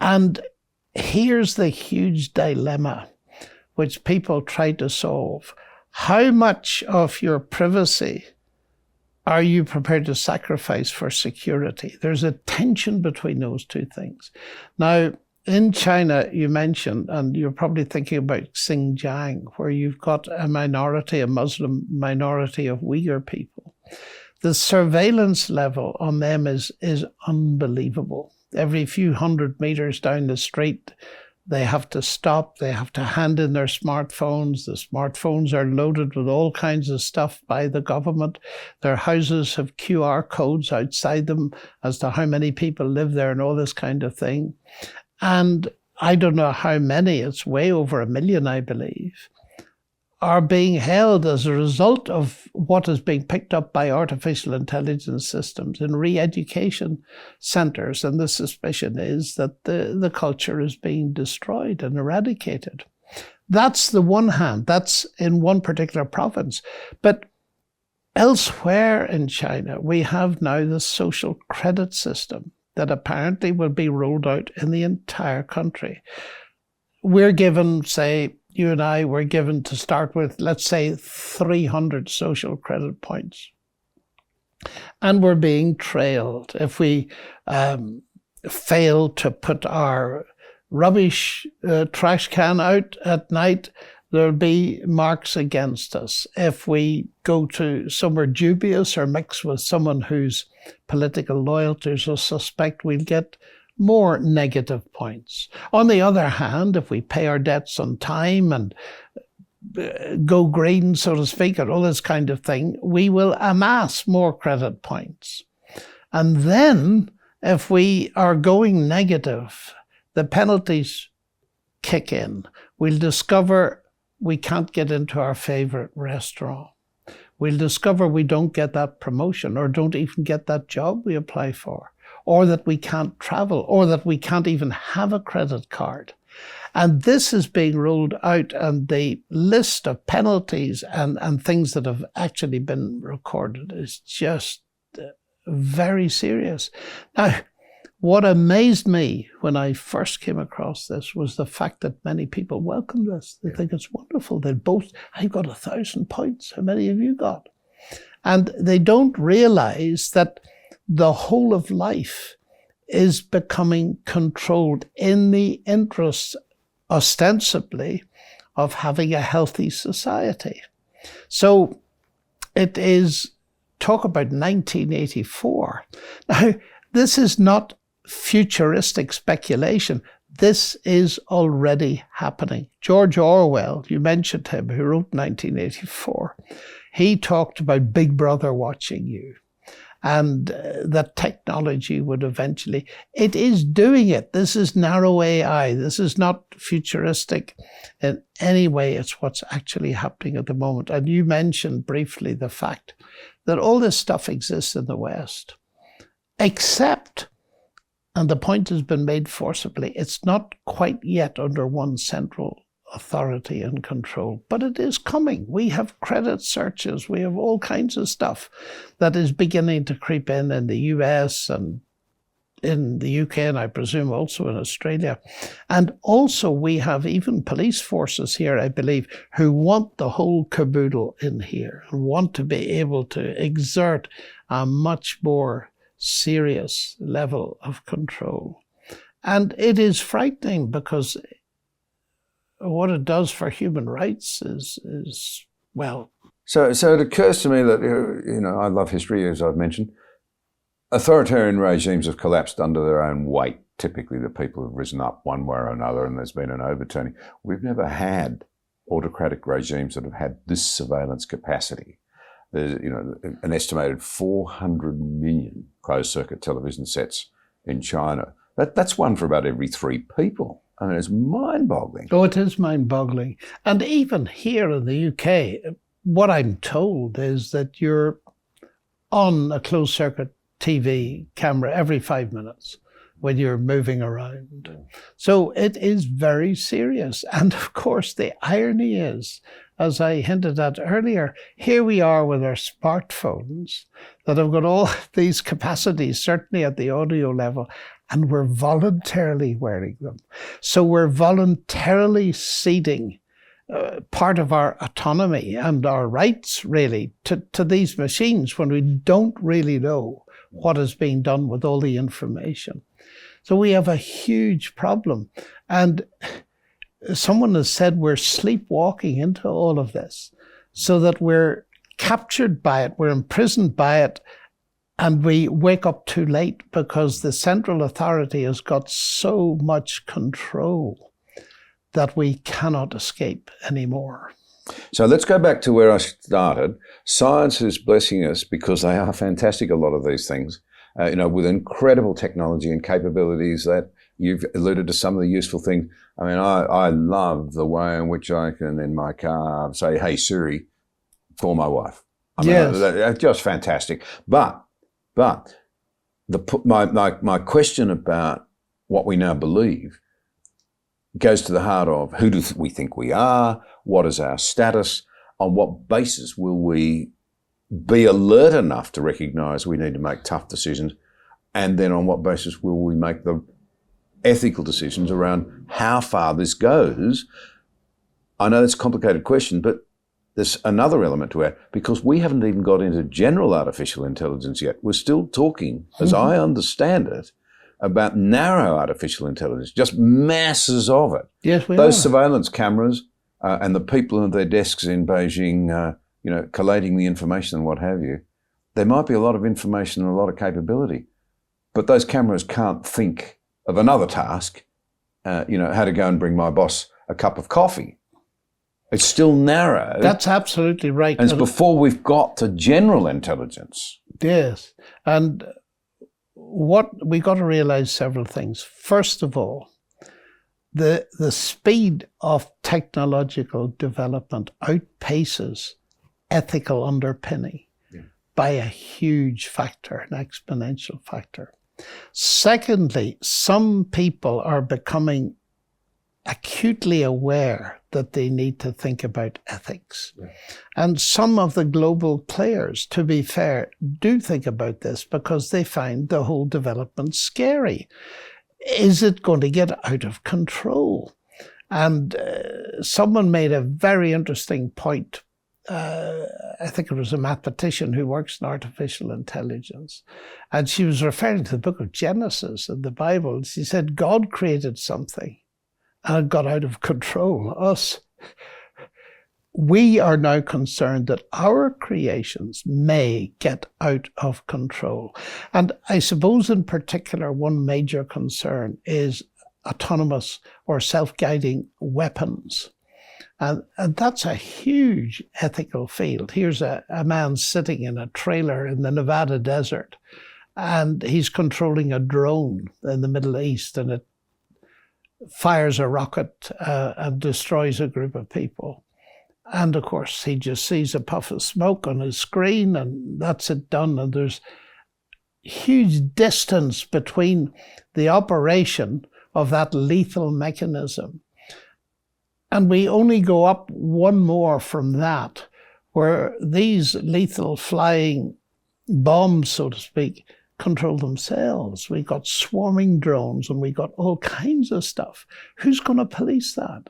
And here's the huge dilemma which people try to solve. How much of your privacy are you prepared to sacrifice for security? There's a tension between those two things. Now, in China, you mentioned, and you're probably thinking about Xinjiang, where you've got a minority, a Muslim minority of Uyghur people. The surveillance level on them is unbelievable. Every few hundred meters down the street, they have to stop, they have to hand in their smartphones. The smartphones are loaded with all kinds of stuff by the government. Their houses have QR codes outside them as to how many people live there and all this kind of thing. And I don't know how many, it's way over 1 million, I believe, are being held as a result of what is being picked up by artificial intelligence systems in re-education centers. And the suspicion is that the culture is being destroyed and eradicated. That's the one hand. That's in one particular province. But elsewhere in China, we have now the social credit system that apparently will be rolled out in the entire country. We're given, say, you and I were given to start with, let's say, 300 social credit points. And we're being trailed. If we fail to put our rubbish trash can out at night, there'll be marks against us. If we go to somewhere dubious or mix with someone whose political loyalties are suspect, we'll get more negative points. On the other hand, if we pay our debts on time and go green, so to speak, and all this kind of thing, we will amass more credit points. And then, if we are going negative, the penalties kick in. We'll discover we can't get into our favorite restaurant. We'll discover we don't get that promotion or don't even get that job we apply for, or that we can't travel, or that we can't even have a credit card. And this is being rolled out, and the list of penalties and things that have actually been recorded is just very serious. Now, what amazed me when I first came across this was the fact that many people welcome this. They think it's wonderful. They boast, I got 1,000 points. How many have you got? And they don't realize that the whole of life is becoming controlled in the interests, ostensibly, of having a healthy society. So it is, talk about 1984. Now, this is not futuristic speculation. This is already happening. George Orwell, you mentioned him, who wrote 1984. He talked about Big Brother watching you, and that technology would eventually, it is doing it. This is narrow AI. This is not futuristic in any way. It's what's actually happening at the moment. And you mentioned briefly the fact that all this stuff exists in the West, except, and the point has been made forcibly, it's not quite yet under one central authority and control, but it is coming. We have credit searches. We have all kinds of stuff that is beginning to creep in the US and in the UK, and I presume also in Australia. And also we have even police forces here, I believe, who want the whole caboodle in here and want to be able to exert a much more serious level of control. And it is frightening, because what it does for human rights is well. So it occurs to me that, I love history, as I've mentioned. Authoritarian regimes have collapsed under their own weight. Typically, the people have risen up one way or another, and there's been an overturning. We've never had autocratic regimes that have had this surveillance capacity. There's, an estimated 400 million closed-circuit television sets in China. That's one for about every 3 people. I mean, it's mind-boggling. Oh, it is mind-boggling. And even here in the UK, what I'm told is that you're on a closed-circuit TV camera every 5 minutes when you're moving around. So it is very serious. And of course, the irony is, as I hinted at earlier, here we are with our smartphones that have got all these capacities, certainly at the audio level, and we're voluntarily wearing them. So we're voluntarily ceding part of our autonomy and our rights, really, to these machines when we don't really know what is being done with all the information. So we have a huge problem. And someone has said we're sleepwalking into all of this, so that we're captured by it, we're imprisoned by it, and we wake up too late because the central authority has got so much control that we cannot escape anymore. So let's go back to where I started. Science is blessing us because they are fantastic, a lot of these things, with incredible technology and capabilities that you've alluded to some of the useful things. I mean, I love the way in which I can, in my car, say, hey, Siri, call my wife. I mean, yes. That's just fantastic. But my question about what we now believe goes to the heart of who do we think we are? What is our status? On what basis will we be alert enough to recognise we need to make tough decisions? And then on what basis will we make the ethical decisions around how far this goes? I know that's a complicated question, but there's another element to it, because we haven't even got into general artificial intelligence yet. We're still talking, as I understand it, about narrow artificial intelligence, just masses of it. Yes, we Those are. surveillance cameras and the people at their desks in Beijing, collating the information and what have you, there might be a lot of information and a lot of capability, but those cameras can't think of another task, how to go and bring my boss a cup of coffee. It's still narrow. That's absolutely right. And it's before we've got to general intelligence. Yes. And what we got to realize several things. First of all, the speed of technological development outpaces ethical underpinning by a huge factor, an exponential factor. Secondly, some people are becoming acutely aware that they need to think about ethics. Yeah. And some of the global players, to be fair, do think about this because they find the whole development scary. Is it going to get out of control? And someone made a very interesting point. I think it was a mathematician who works in artificial intelligence. And she was referring to the book of Genesis in the Bible. She said, God created something and it got out of control, us. We are now concerned that our creations may get out of control. And I suppose in particular, one major concern is autonomous or self-guiding weapons. And that's a huge ethical field. Here's a man sitting in a trailer in the Nevada desert, and he's controlling a drone in the Middle East, and it fires a rocket and destroys a group of people. And of course, he just sees a puff of smoke on his screen, and that's it done. And there's huge distance between the operation of that lethal mechanism. And we only go up one more from that, where these lethal flying bombs, so to speak, control themselves. We got swarming drones and we got all kinds of stuff. Who's going to police that?